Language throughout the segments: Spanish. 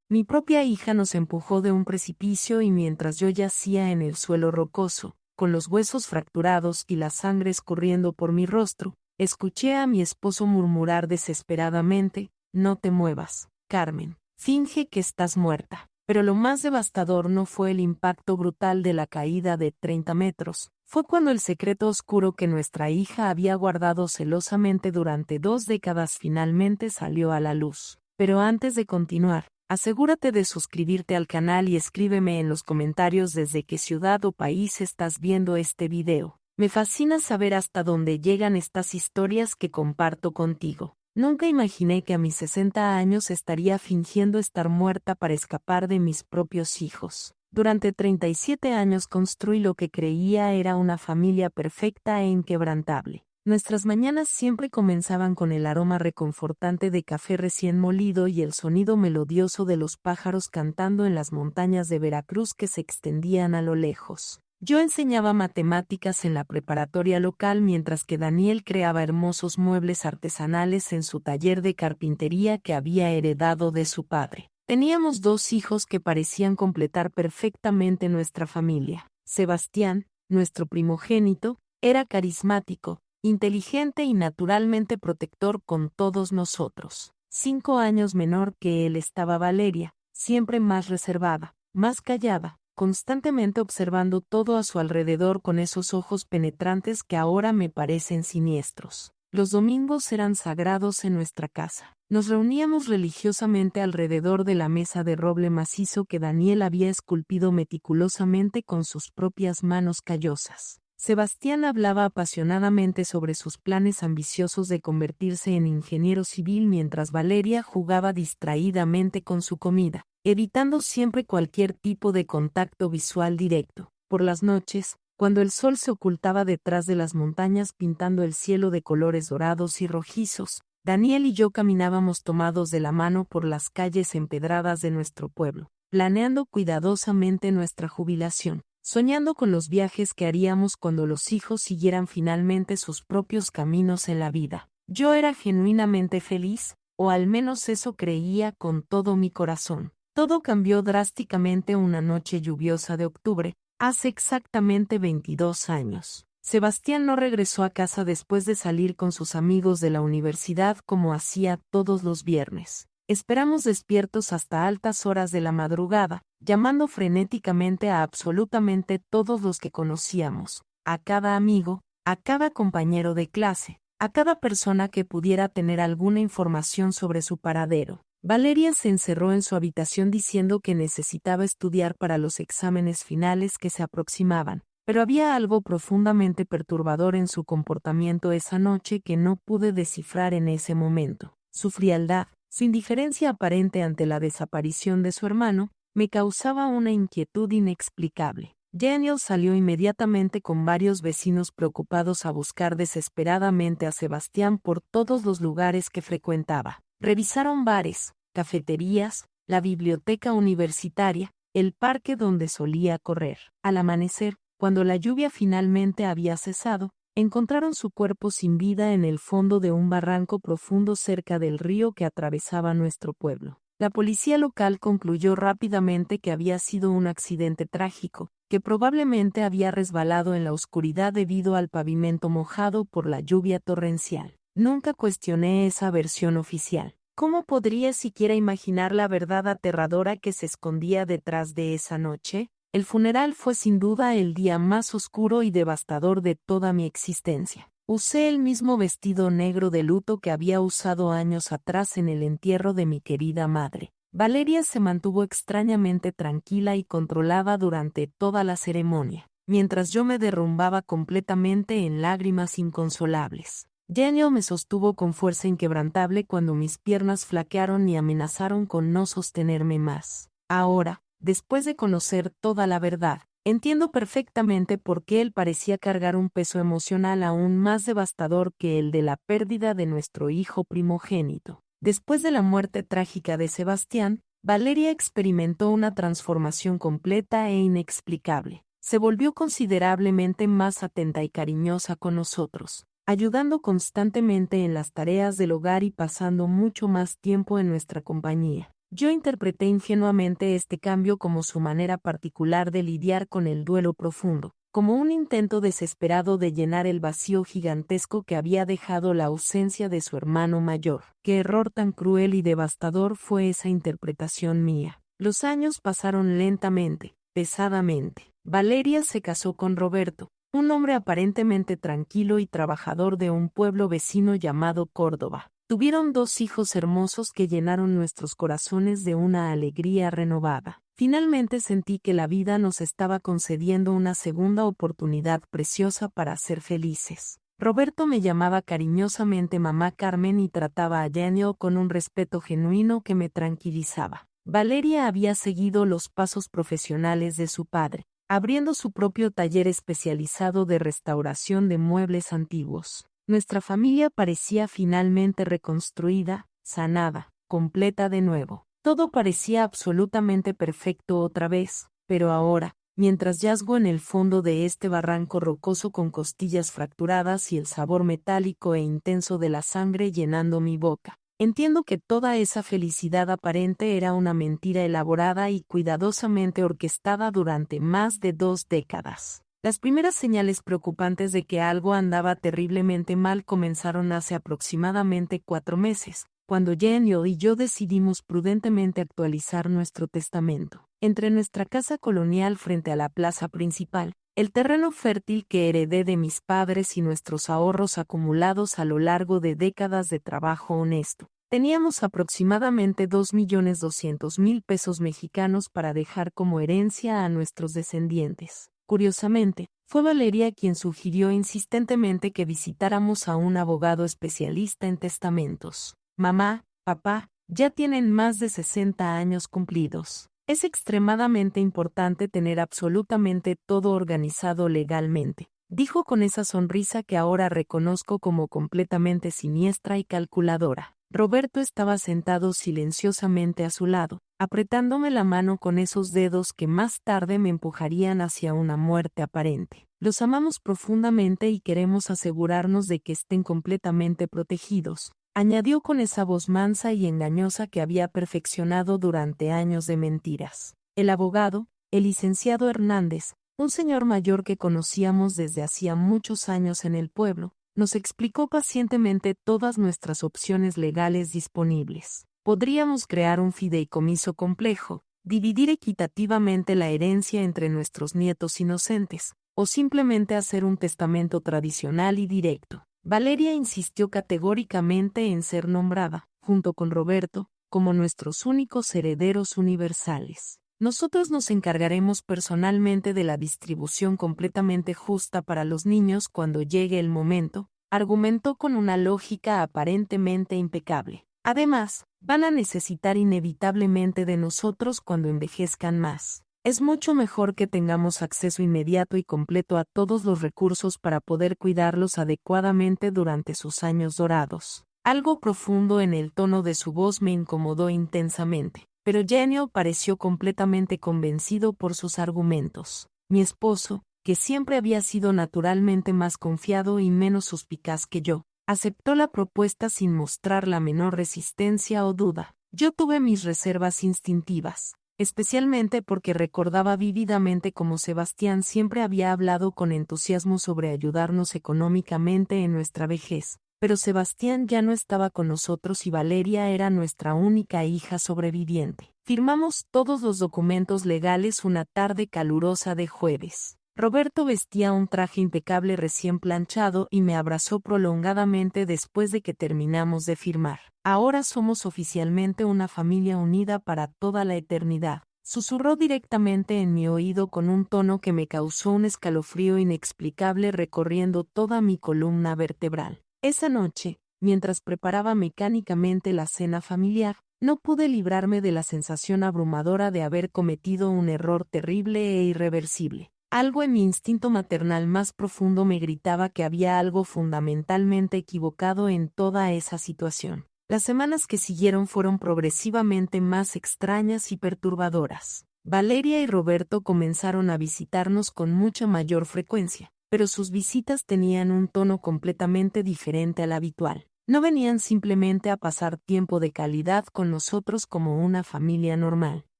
Mi propia hija nos empujó de un precipicio y mientras yo yacía en el suelo rocoso, con los huesos fracturados y la sangre escurriendo por mi rostro, escuché a mi esposo murmurar desesperadamente: «No te muevas, Carmen. Finge que estás muerta». Pero lo más devastador no fue el impacto brutal de la caída de 30 metros. Fue cuando el secreto oscuro que nuestra hija había guardado celosamente durante 2 décadas finalmente salió a la luz. Pero antes de continuar, asegúrate de suscribirte al canal y escríbeme en los comentarios desde qué ciudad o país estás viendo este video. Me fascina saber hasta dónde llegan estas historias que comparto contigo. Nunca imaginé que a mis 60 años estaría fingiendo estar muerta para escapar de mis propios hijos. Durante 37 años construí lo que creía era una familia perfecta e inquebrantable. Nuestras mañanas siempre comenzaban con el aroma reconfortante de café recién molido y el sonido melodioso de los pájaros cantando en las montañas de Veracruz que se extendían a lo lejos. Yo enseñaba matemáticas en la preparatoria local mientras que Daniel creaba hermosos muebles artesanales en su taller de carpintería que había heredado de su padre. Teníamos 2 hijos que parecían completar perfectamente nuestra familia. Sebastián, nuestro primogénito, era carismático, inteligente y naturalmente protector con todos nosotros. 5 años menor que él estaba Valeria, siempre más reservada, más callada, constantemente observando todo a su alrededor con esos ojos penetrantes que ahora me parecen siniestros. Los domingos eran sagrados en nuestra casa. Nos reuníamos religiosamente alrededor de la mesa de roble macizo que Daniel había esculpido meticulosamente con sus propias manos callosas. Sebastián hablaba apasionadamente sobre sus planes ambiciosos de convertirse en ingeniero civil mientras Valeria jugaba distraídamente con su comida, evitando siempre cualquier tipo de contacto visual directo. Por las noches, cuando el sol se ocultaba detrás de las montañas pintando el cielo de colores dorados y rojizos, Daniel y yo caminábamos tomados de la mano por las calles empedradas de nuestro pueblo, planeando cuidadosamente nuestra jubilación, soñando con los viajes que haríamos cuando los hijos siguieran finalmente sus propios caminos en la vida. Yo era genuinamente feliz, o al menos eso creía con todo mi corazón. Todo cambió drásticamente una noche lluviosa de octubre, hace exactamente 22 años. Sebastián no regresó a casa después de salir con sus amigos de la universidad como hacía todos los viernes. Esperamos despiertos hasta altas horas de la madrugada, llamando frenéticamente a absolutamente todos los que conocíamos, a cada amigo, a cada compañero de clase, a cada persona que pudiera tener alguna información sobre su paradero. Valeria se encerró en su habitación diciendo que necesitaba estudiar para los exámenes finales que se aproximaban, pero había algo profundamente perturbador en su comportamiento esa noche que no pude descifrar en ese momento. Su frialdad, su indiferencia aparente ante la desaparición de su hermano, me causaba una inquietud inexplicable. Daniel salió inmediatamente con varios vecinos preocupados a buscar desesperadamente a Sebastián por todos los lugares que frecuentaba. Revisaron bares, cafeterías, la biblioteca universitaria, el parque donde solía correr. Al amanecer, cuando la lluvia finalmente había cesado, encontraron su cuerpo sin vida en el fondo de un barranco profundo cerca del río que atravesaba nuestro pueblo. La policía local concluyó rápidamente que había sido un accidente trágico, que probablemente había resbalado en la oscuridad debido al pavimento mojado por la lluvia torrencial. Nunca cuestioné esa versión oficial. ¿Cómo podría siquiera imaginar la verdad aterradora que se escondía detrás de esa noche? El funeral fue sin duda el día más oscuro y devastador de toda mi existencia. Usé el mismo vestido negro de luto que había usado años atrás en el entierro de mi querida madre. Valeria se mantuvo extrañamente tranquila y controlada durante toda la ceremonia, mientras yo me derrumbaba completamente en lágrimas inconsolables. Daniel me sostuvo con fuerza inquebrantable cuando mis piernas flaquearon y amenazaron con no sostenerme más. Ahora, después de conocer toda la verdad, entiendo perfectamente por qué él parecía cargar un peso emocional aún más devastador que el de la pérdida de nuestro hijo primogénito. Después de la muerte trágica de Sebastián, Valeria experimentó una transformación completa e inexplicable. Se volvió considerablemente más atenta y cariñosa con nosotros, ayudando constantemente en las tareas del hogar y pasando mucho más tiempo en nuestra compañía. Yo interpreté ingenuamente este cambio como su manera particular de lidiar con el duelo profundo, como un intento desesperado de llenar el vacío gigantesco que había dejado la ausencia de su hermano mayor. Qué error tan cruel y devastador fue esa interpretación mía. Los años pasaron lentamente, pesadamente. Valeria se casó con Roberto, un hombre aparentemente tranquilo y trabajador de un pueblo vecino llamado Córdoba. Tuvieron 2 hijos hermosos que llenaron nuestros corazones de una alegría renovada. Finalmente sentí que la vida nos estaba concediendo una segunda oportunidad preciosa para ser felices. Roberto me llamaba cariñosamente mamá Carmen y trataba a Daniel con un respeto genuino que me tranquilizaba. Valeria había seguido los pasos profesionales de su padre, abriendo su propio taller especializado de restauración de muebles antiguos. Nuestra familia parecía finalmente reconstruida, sanada, completa de nuevo. Todo parecía absolutamente perfecto otra vez, pero ahora, mientras yazgo en el fondo de este barranco rocoso con costillas fracturadas y el sabor metálico e intenso de la sangre llenando mi boca, entiendo que toda esa felicidad aparente era una mentira elaborada y cuidadosamente orquestada durante más de 2 décadas. Las primeras señales preocupantes de que algo andaba terriblemente mal comenzaron hace aproximadamente 4 meses, cuando Daniel y yo decidimos prudentemente actualizar nuestro testamento. Entre nuestra casa colonial frente a la plaza principal, el terreno fértil que heredé de mis padres y nuestros ahorros acumulados a lo largo de décadas de trabajo honesto, teníamos aproximadamente 2.200.000 pesos mexicanos para dejar como herencia a nuestros descendientes. Curiosamente, fue Valeria quien sugirió insistentemente que visitáramos a un abogado especialista en testamentos. Mamá, papá, ya tienen más de 60 años cumplidos. Es extremadamente importante tener absolutamente todo organizado legalmente, dijo con esa sonrisa que ahora reconozco como completamente siniestra y calculadora. Roberto estaba sentado silenciosamente a su lado, apretándome la mano con esos dedos que más tarde me empujarían hacia una muerte aparente. Los amamos profundamente y queremos asegurarnos de que estén completamente protegidos, añadió con esa voz mansa y engañosa que había perfeccionado durante años de mentiras. El abogado, el licenciado Hernández, un señor mayor que conocíamos desde hacía muchos años en el pueblo, nos explicó pacientemente todas nuestras opciones legales disponibles. Podríamos crear un fideicomiso complejo, dividir equitativamente la herencia entre nuestros nietos inocentes, o simplemente hacer un testamento tradicional y directo. Valeria insistió categóricamente en ser nombrada, junto con Roberto, como nuestros únicos herederos universales. Nosotros nos encargaremos personalmente de la distribución completamente justa para los niños cuando llegue el momento, argumentó con una lógica aparentemente impecable. Además, van a necesitar inevitablemente de nosotros cuando envejezcan más. Es mucho mejor que tengamos acceso inmediato y completo a todos los recursos para poder cuidarlos adecuadamente durante sus años dorados. Algo profundo en el tono de su voz me incomodó intensamente, pero Daniel pareció completamente convencido por sus argumentos. Mi esposo, que siempre había sido naturalmente más confiado y menos suspicaz que yo, aceptó la propuesta sin mostrar la menor resistencia o duda. Yo tuve mis reservas instintivas, especialmente porque recordaba vívidamente cómo Sebastián siempre había hablado con entusiasmo sobre ayudarnos económicamente en nuestra vejez. Pero Sebastián ya no estaba con nosotros y Valeria era nuestra única hija sobreviviente. Firmamos todos los documentos legales una tarde calurosa de jueves. Roberto vestía un traje impecable recién planchado y me abrazó prolongadamente después de que terminamos de firmar. Ahora somos oficialmente una familia unida para toda la eternidad, susurró directamente en mi oído con un tono que me causó un escalofrío inexplicable recorriendo toda mi columna vertebral. Esa noche, mientras preparaba mecánicamente la cena familiar, no pude librarme de la sensación abrumadora de haber cometido un error terrible e irreversible. Algo en mi instinto maternal más profundo me gritaba que había algo fundamentalmente equivocado en toda esa situación. Las semanas que siguieron fueron progresivamente más extrañas y perturbadoras. Valeria y Roberto comenzaron a visitarnos con mucha mayor frecuencia, pero sus visitas tenían un tono completamente diferente al habitual. No venían simplemente a pasar tiempo de calidad con nosotros como una familia normal.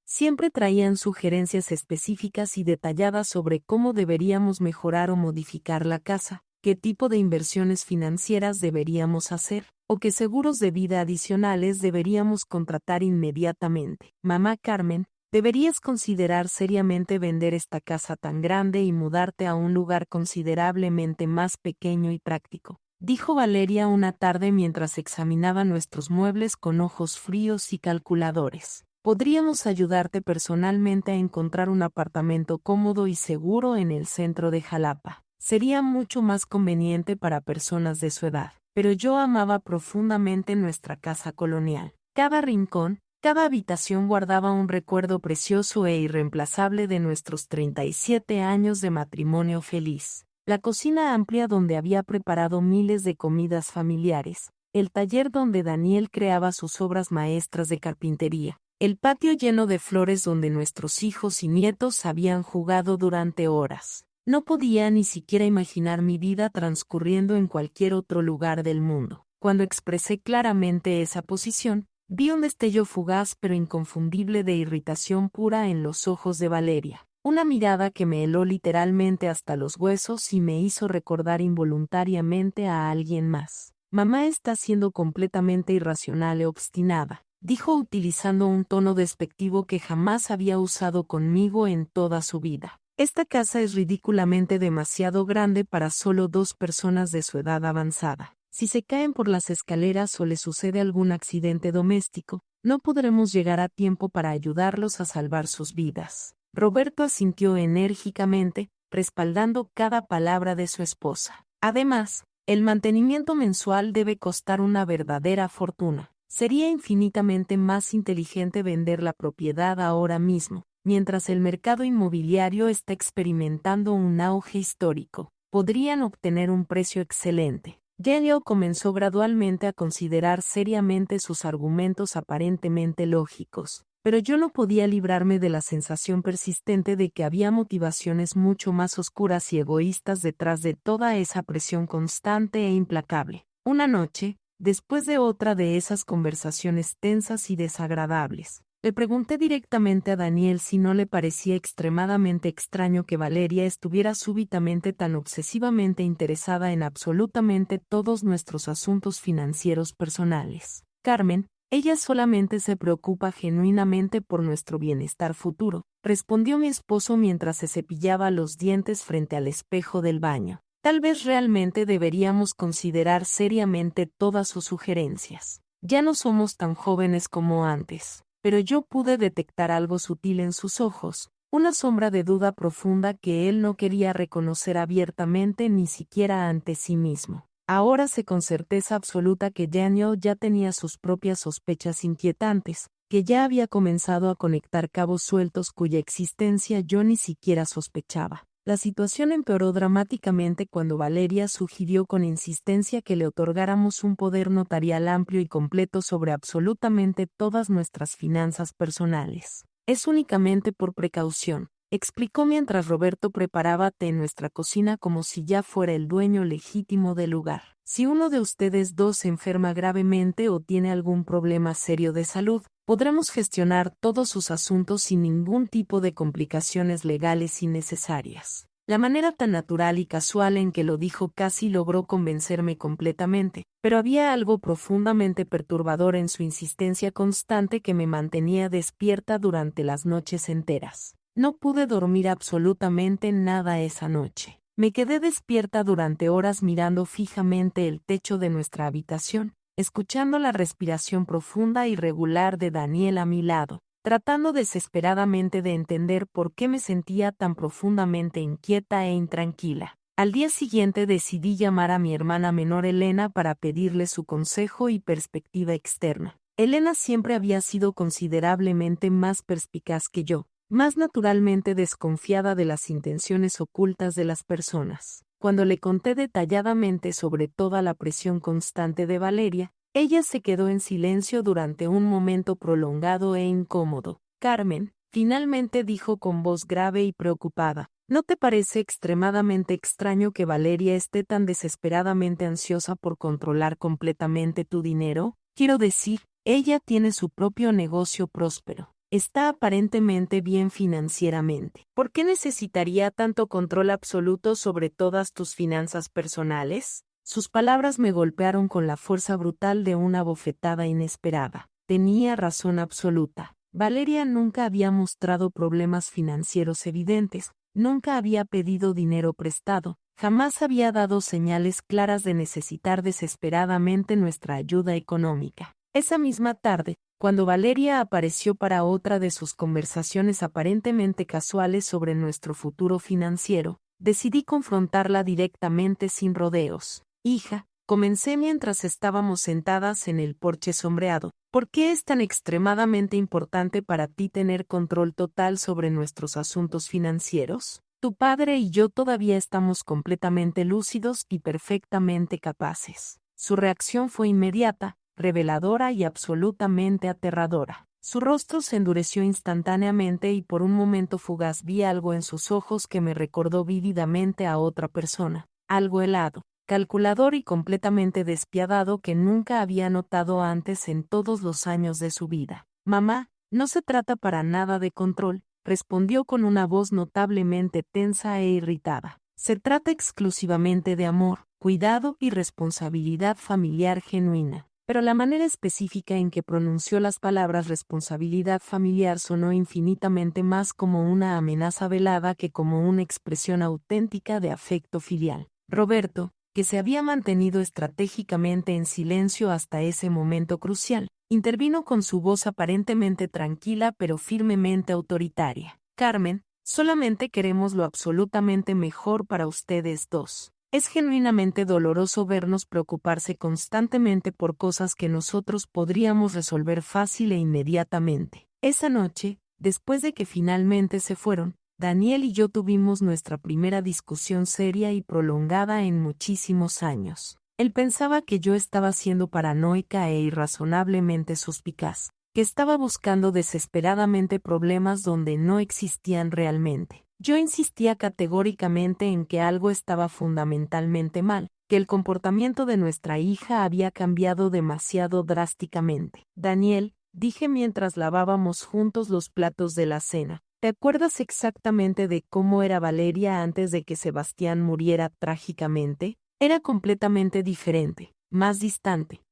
Siempre traían sugerencias específicas y detalladas sobre cómo deberíamos mejorar o modificar la casa, qué tipo de inversiones financieras deberíamos hacer, o qué seguros de vida adicionales deberíamos contratar inmediatamente. Mamá Carmen, deberías considerar seriamente vender esta casa tan grande y mudarte a un lugar considerablemente más pequeño y práctico, dijo Valeria una tarde mientras examinaba nuestros muebles con ojos fríos y calculadores. Podríamos ayudarte personalmente a encontrar un apartamento cómodo y seguro en el centro de Jalapa. Sería mucho más conveniente para personas de su edad. Pero yo amaba profundamente nuestra casa colonial. Cada rincón, cada habitación guardaba un recuerdo precioso e irreemplazable de nuestros 37 años de matrimonio feliz. La cocina amplia donde había preparado miles de comidas familiares, el taller donde Daniel creaba sus obras maestras de carpintería, el patio lleno de flores donde nuestros hijos y nietos habían jugado durante horas. No podía ni siquiera imaginar mi vida transcurriendo en cualquier otro lugar del mundo. Cuando expresé claramente esa posición, vi un destello fugaz pero inconfundible de irritación pura en los ojos de Valeria. Una mirada que me heló literalmente hasta los huesos y me hizo recordar involuntariamente a alguien más. Mamá está siendo completamente irracional e obstinada, dijo utilizando un tono despectivo que jamás había usado conmigo en toda su vida. Esta casa es ridículamente demasiado grande para solo 2 personas de su edad avanzada. Si se caen por las escaleras o les sucede algún accidente doméstico, no podremos llegar a tiempo para ayudarlos a salvar sus vidas. Roberto asintió enérgicamente, respaldando cada palabra de su esposa. Además, el mantenimiento mensual debe costar una verdadera fortuna. Sería infinitamente más inteligente vender la propiedad ahora mismo, mientras el mercado inmobiliario está experimentando un auge histórico. Podrían obtener un precio excelente. Daniel comenzó gradualmente a considerar seriamente sus argumentos aparentemente lógicos, pero yo no podía librarme de la sensación persistente de que había motivaciones mucho más oscuras y egoístas detrás de toda esa presión constante e implacable. Una noche, después de otra de esas conversaciones tensas y desagradables, le pregunté directamente a Daniel si no le parecía extremadamente extraño que Valeria estuviera súbitamente tan obsesivamente interesada en absolutamente todos nuestros asuntos financieros personales. Carmen, ella solamente se preocupa genuinamente por nuestro bienestar futuro, respondió mi esposo mientras se cepillaba los dientes frente al espejo del baño. Tal vez realmente deberíamos considerar seriamente todas sus sugerencias. Ya no somos tan jóvenes como antes. Pero yo pude detectar algo sutil en sus ojos, una sombra de duda profunda que él no quería reconocer abiertamente ni siquiera ante sí mismo. Ahora sé con certeza absoluta que Daniel ya tenía sus propias sospechas inquietantes, que ya había comenzado a conectar cabos sueltos cuya existencia yo ni siquiera sospechaba. La situación empeoró dramáticamente cuando Valeria sugirió con insistencia que le otorgáramos un poder notarial amplio y completo sobre absolutamente todas nuestras finanzas personales. Es únicamente por precaución, explicó mientras Roberto preparaba té en nuestra cocina como si ya fuera el dueño legítimo del lugar. Si uno de ustedes dos se enferma gravemente o tiene algún problema serio de salud, podremos gestionar todos sus asuntos sin ningún tipo de complicaciones legales innecesarias. La manera tan natural y casual en que lo dijo casi logró convencerme completamente, pero había algo profundamente perturbador en su insistencia constante que me mantenía despierta durante las noches enteras. No pude dormir absolutamente nada esa noche. Me quedé despierta durante horas mirando fijamente el techo de nuestra habitación, escuchando la respiración profunda y regular de Daniel a mi lado, tratando desesperadamente de entender por qué me sentía tan profundamente inquieta e intranquila. Al día siguiente decidí llamar a mi hermana menor Elena para pedirle su consejo y perspectiva externa. Elena siempre había sido considerablemente más perspicaz que yo, más naturalmente desconfiada de las intenciones ocultas de las personas. Cuando le conté detalladamente sobre toda la presión constante de Valeria, ella se quedó en silencio durante un momento prolongado e incómodo. Carmen, finalmente dijo con voz grave y preocupada, ¿No te parece extremadamente extraño que Valeria esté tan desesperadamente ansiosa por controlar completamente tu dinero? Quiero decir, ella tiene su propio negocio próspero. Está aparentemente bien financieramente. ¿Por qué necesitaría tanto control absoluto sobre todas tus finanzas personales? Sus palabras me golpearon con la fuerza brutal de una bofetada inesperada. Tenía razón absoluta. Valeria nunca había mostrado problemas financieros evidentes, nunca había pedido dinero prestado, jamás había dado señales claras de necesitar desesperadamente nuestra ayuda económica. Esa misma tarde, cuando Valeria apareció para otra de sus conversaciones aparentemente casuales sobre nuestro futuro financiero, decidí confrontarla directamente sin rodeos. Hija, comencé mientras estábamos sentadas en el porche sombreado. ¿Por qué es tan extremadamente importante para ti tener control total sobre nuestros asuntos financieros? Tu padre y yo todavía estamos completamente lúcidos y perfectamente capaces. Su reacción fue inmediata, reveladora y absolutamente aterradora. Su rostro se endureció instantáneamente y por un momento fugaz vi algo en sus ojos que me recordó vívidamente a otra persona, algo helado, calculador y completamente despiadado que nunca había notado antes en todos los años de su vida. Mamá, no se trata para nada de control, respondió con una voz notablemente tensa e irritada. Se trata exclusivamente de amor, cuidado y responsabilidad familiar genuina. Pero la manera específica en que pronunció las palabras responsabilidad familiar sonó infinitamente más como una amenaza velada que como una expresión auténtica de afecto filial. Roberto, que se había mantenido estratégicamente en silencio hasta ese momento crucial, intervino con su voz aparentemente tranquila pero firmemente autoritaria. Carmen, solamente queremos lo absolutamente mejor para ustedes dos. Es genuinamente doloroso vernos preocuparse constantemente por cosas que nosotros podríamos resolver fácil e inmediatamente. Esa noche, después de que finalmente se fueron, Daniel y yo tuvimos nuestra primera discusión seria y prolongada en muchísimos años. Él pensaba que yo estaba siendo paranoica e irrazonablemente suspicaz, que estaba buscando desesperadamente problemas donde no existían realmente. Yo insistía categóricamente en que algo estaba fundamentalmente mal, que el comportamiento de nuestra hija había cambiado demasiado drásticamente. Daniel, dije mientras lavábamos juntos los platos de la cena, ¿te acuerdas exactamente de cómo era Valeria antes de que Sebastián muriera trágicamente? Era completamente diferente, más distante,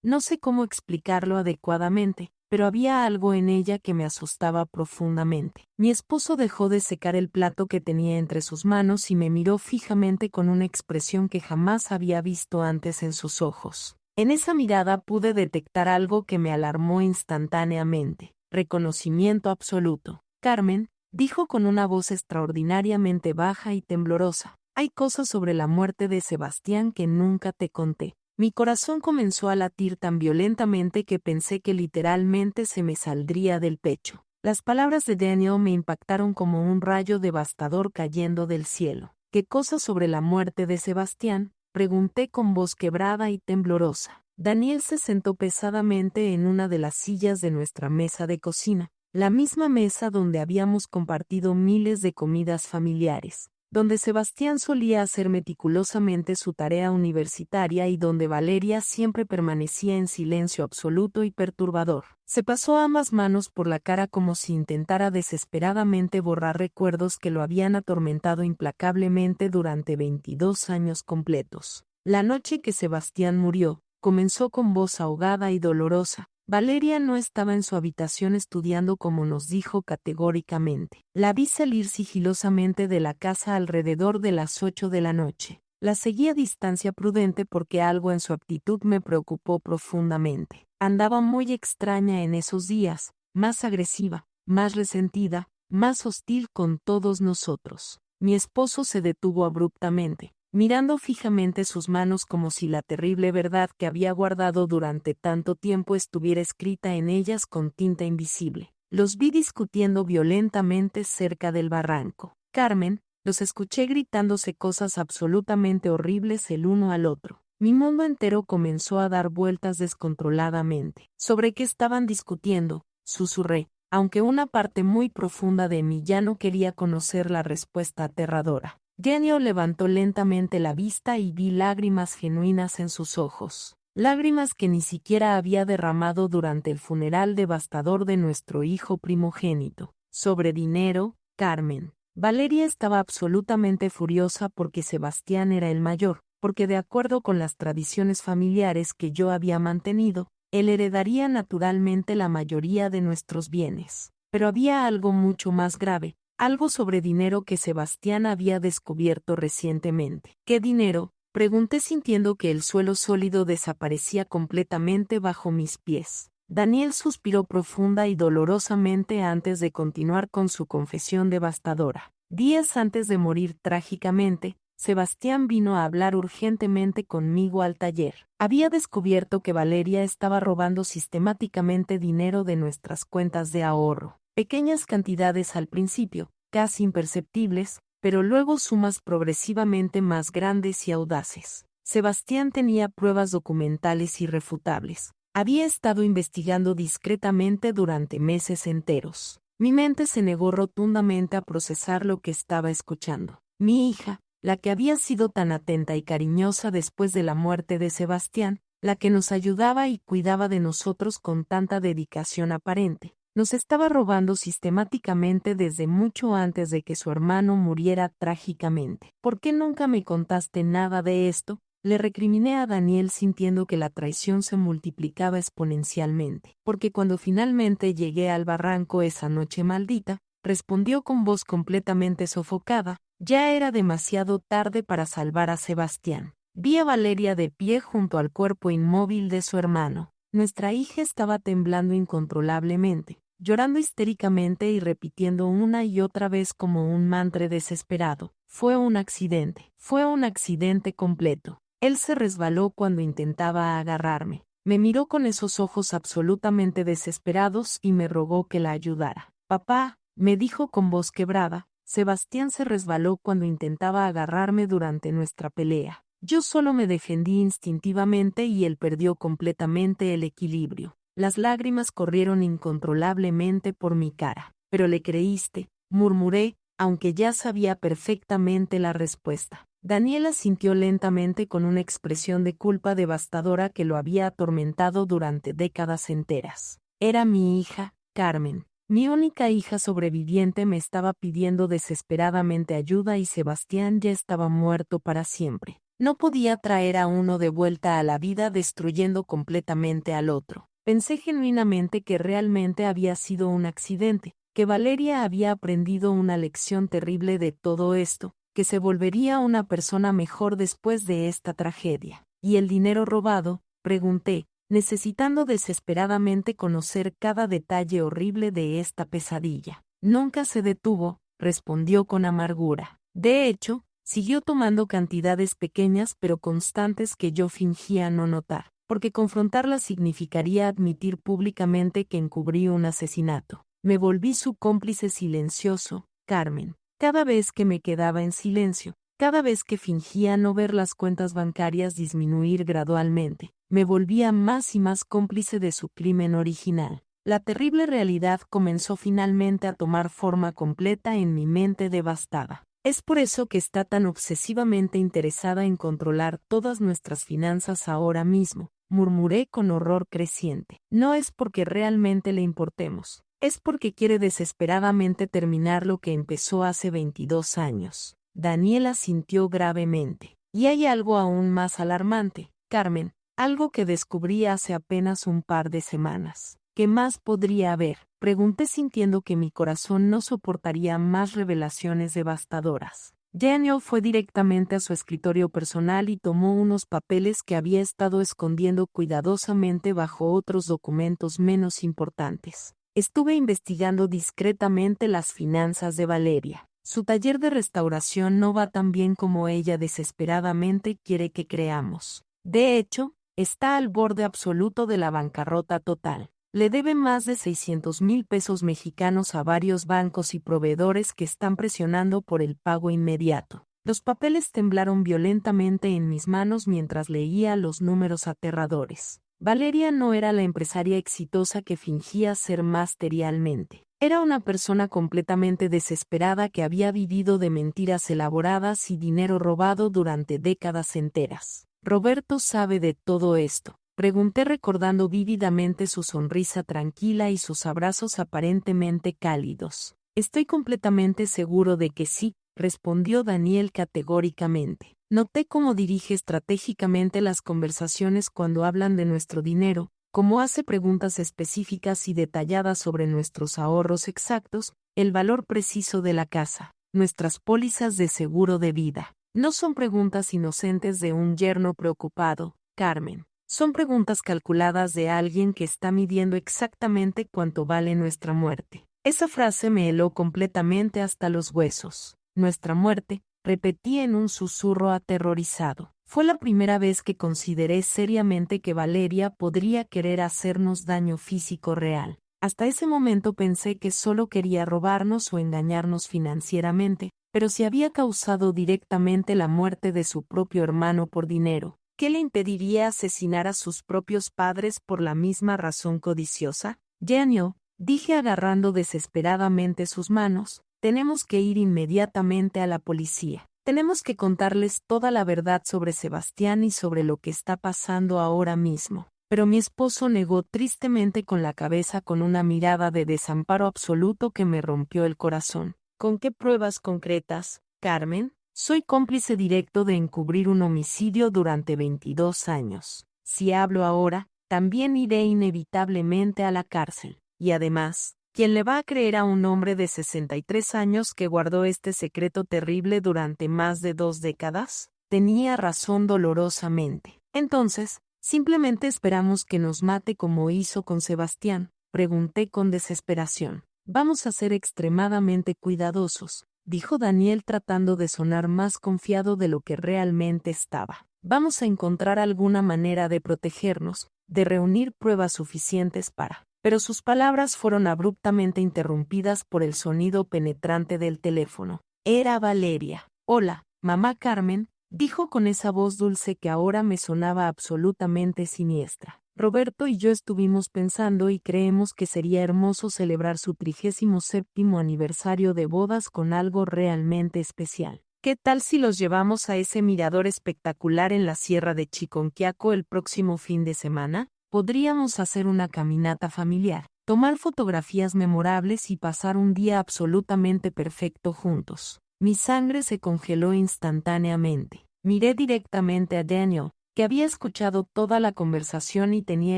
no sé cómo explicarlo adecuadamente, pero había algo en ella que me asustaba profundamente. Mi esposo dejó de secar el plato que tenía entre sus manos y me miró fijamente con una expresión que jamás había visto antes en sus ojos. En esa mirada pude detectar algo que me alarmó instantáneamente: reconocimiento absoluto. Carmen, dijo con una voz extraordinariamente baja y temblorosa, hay cosas sobre la muerte de Sebastián que nunca te conté. Mi corazón comenzó a latir tan violentamente que pensé que literalmente se me saldría del pecho. Las palabras de Daniel me impactaron como un rayo devastador cayendo del cielo. ¿Qué cosa sobre la muerte de Sebastián?, pregunté con voz quebrada y temblorosa. Daniel se sentó pesadamente en una de las sillas de nuestra mesa de cocina, la misma mesa donde habíamos compartido miles de comidas familiares, donde Sebastián solía hacer meticulosamente su tarea universitaria y donde Valeria siempre permanecía en silencio absoluto y perturbador. Se pasó ambas manos por la cara como si intentara desesperadamente borrar recuerdos que lo habían atormentado implacablemente durante 22 años completos. La noche que Sebastián murió, comenzó con voz ahogada y dolorosa. Valeria no estaba en su habitación estudiando como nos dijo categóricamente. La vi salir sigilosamente de la casa alrededor de las 8 de la noche. La seguí a distancia prudente porque algo en su actitud me preocupó profundamente. Andaba muy extraña en esos días, más agresiva, más resentida, más hostil con todos nosotros. Mi esposo se detuvo abruptamente, mirando fijamente sus manos como si la terrible verdad que había guardado durante tanto tiempo estuviera escrita en ellas con tinta invisible. Los vi discutiendo violentamente cerca del barranco. Carmen, los escuché gritándose cosas absolutamente horribles el uno al otro. Mi mundo entero comenzó a dar vueltas descontroladamente. ¿Sobre qué estaban discutiendo?, susurré. aunque una parte muy profunda de mí ya no quería conocer la respuesta aterradora. Daniel levantó lentamente la vista y vi lágrimas genuinas en sus ojos. Lágrimas que ni siquiera había derramado durante el funeral devastador de nuestro hijo primogénito. Sobre dinero, Carmen. Valeria estaba absolutamente furiosa porque Sebastián era el mayor, porque de acuerdo con las tradiciones familiares que yo había mantenido, él heredaría naturalmente la mayoría de nuestros bienes. Pero había algo mucho más grave, algo sobre dinero que Sebastián había descubierto recientemente. ¿Qué dinero? Pregunté sintiendo que el suelo sólido desaparecía completamente bajo mis pies. Daniel suspiró profunda y dolorosamente antes de continuar con su confesión devastadora. Días antes de morir trágicamente, Sebastián vino a hablar urgentemente conmigo al taller. Había descubierto que Valeria estaba robando sistemáticamente dinero de nuestras cuentas de ahorro. Pequeñas cantidades al principio, casi imperceptibles, pero luego sumas progresivamente más grandes y audaces. Sebastián tenía pruebas documentales irrefutables. Había estado investigando discretamente durante meses enteros. Mi mente se negó rotundamente a procesar lo que estaba escuchando. Mi hija, la que había sido tan atenta y cariñosa después de la muerte de Sebastián, la que nos ayudaba y cuidaba de nosotros con tanta dedicación aparente, nos estaba robando sistemáticamente desde mucho antes de que su hermano muriera trágicamente. ¿Por qué nunca me contaste nada de esto? Le recriminé a Daniel sintiendo que la traición se multiplicaba exponencialmente. Porque cuando finalmente llegué al barranco esa noche maldita, respondió con voz completamente sofocada, ya era demasiado tarde para salvar a Sebastián. Vi a Valeria de pie junto al cuerpo inmóvil de su hermano. Nuestra hija estaba temblando incontrolablemente, llorando histéricamente y repitiendo una y otra vez como un mantra desesperado. Fue un accidente completo. Él se resbaló cuando intentaba agarrarme. Me miró con esos ojos absolutamente desesperados y me rogó que la ayudara. Papá, me dijo con voz quebrada, Sebastián se resbaló cuando intentaba agarrarme durante nuestra pelea. Yo solo me defendí instintivamente y él perdió completamente el equilibrio. Las lágrimas corrieron incontrolablemente por mi cara. Pero le creíste, murmuré, aunque ya sabía perfectamente la respuesta. Daniel asintió lentamente con una expresión de culpa devastadora que lo había atormentado durante décadas enteras. Era mi hija, Carmen. Mi única hija sobreviviente me estaba pidiendo desesperadamente ayuda y Sebastián ya estaba muerto para siempre. No podía traer a uno de vuelta a la vida destruyendo completamente al otro. Pensé genuinamente que realmente había sido un accidente, que Valeria había aprendido una lección terrible de todo esto, que se volvería una persona mejor después de esta tragedia. ¿Y el dinero robado? Pregunté, necesitando desesperadamente conocer cada detalle horrible de esta pesadilla. Nunca se detuvo, respondió con amargura. De hecho, siguió tomando cantidades pequeñas pero constantes que yo fingía no notar, porque confrontarlas significaría admitir públicamente que encubrí un asesinato. Me volví su cómplice silencioso, Carmen. Cada vez que me quedaba en silencio, cada vez que fingía no ver las cuentas bancarias disminuir gradualmente, me volvía más y más cómplice de su crimen original. La terrible realidad comenzó finalmente a tomar forma completa en mi mente devastada. Es por eso que está tan obsesivamente interesada en controlar todas nuestras finanzas ahora mismo, murmuré con horror creciente. No es porque realmente le importemos. Es porque quiere desesperadamente terminar lo que empezó hace 22 años. Daniela sintió gravemente. Y hay algo aún más alarmante, Carmen, algo que descubrí hace apenas un par de semanas. ¿Qué más podría haber? Pregunté sintiendo que mi corazón no soportaría más revelaciones devastadoras. Daniel fue directamente a su escritorio personal y tomó unos papeles que había estado escondiendo cuidadosamente bajo otros documentos menos importantes. Estuve investigando discretamente las finanzas de Valeria. Su taller de restauración no va tan bien como ella desesperadamente quiere que creamos. De hecho, está al borde absoluto de la bancarrota total. Le debe más de 600,000 pesos mexicanos a varios bancos y proveedores que están presionando por el pago inmediato. Los papeles temblaron violentamente en mis manos mientras leía los números aterradores. Valeria no era la empresaria exitosa que fingía ser materialmente. Era una persona completamente desesperada que había vivido de mentiras elaboradas y dinero robado durante décadas enteras. ¿Roberto sabe de todo esto?, pregunté recordando vívidamente su sonrisa tranquila y sus abrazos aparentemente cálidos. Estoy completamente seguro de que sí, respondió Daniel categóricamente. Noté cómo dirige estratégicamente las conversaciones cuando hablan de nuestro dinero, cómo hace preguntas específicas y detalladas sobre nuestros ahorros exactos, el valor preciso de la casa, nuestras pólizas de seguro de vida. No son preguntas inocentes de un yerno preocupado, Carmen. Son preguntas calculadas de alguien que está midiendo exactamente cuánto vale nuestra muerte. Esa frase me heló completamente hasta los huesos. Nuestra muerte, repetí en un susurro aterrorizado. Fue la primera vez que consideré seriamente que Valeria podría querer hacernos daño físico real. Hasta ese momento pensé que solo quería robarnos o engañarnos financieramente, pero si había causado directamente la muerte de su propio hermano por dinero, ¿qué le impediría asesinar a sus propios padres por la misma razón codiciosa? Daniel, dije agarrando desesperadamente sus manos, tenemos que ir inmediatamente a la policía. Tenemos que contarles toda la verdad sobre Sebastián y sobre lo que está pasando ahora mismo. Pero mi esposo negó tristemente con la cabeza con una mirada de desamparo absoluto que me rompió el corazón. ¿Con qué pruebas concretas, Carmen? Soy cómplice directo de encubrir un homicidio durante 22 años. Si hablo ahora, también iré inevitablemente a la cárcel. Y además, ¿quién le va a creer a un hombre de 63 años que guardó este secreto terrible durante más de 2 décadas? Tenía razón dolorosamente. Entonces, simplemente esperamos que nos mate como hizo con Sebastián, pregunté con desesperación. Vamos a ser extremadamente cuidadosos, dijo Daniel tratando de sonar más confiado de lo que realmente estaba. Vamos a encontrar alguna manera de protegernos, de reunir pruebas suficientes para... Pero sus palabras fueron abruptamente interrumpidas por el sonido penetrante del teléfono. Era Valeria. Hola, mamá Carmen, dijo con esa voz dulce que ahora me sonaba absolutamente siniestra. Roberto y yo estuvimos pensando y creemos que sería hermoso celebrar su 37º aniversario de bodas con algo realmente especial. ¿Qué tal si los llevamos a ese mirador espectacular en la Sierra de Chiconquiaco el próximo fin de semana? Podríamos hacer una caminata familiar, tomar fotografías memorables y pasar un día absolutamente perfecto juntos. Mi sangre se congeló instantáneamente. Miré directamente a Daniel, que había escuchado toda la conversación y tenía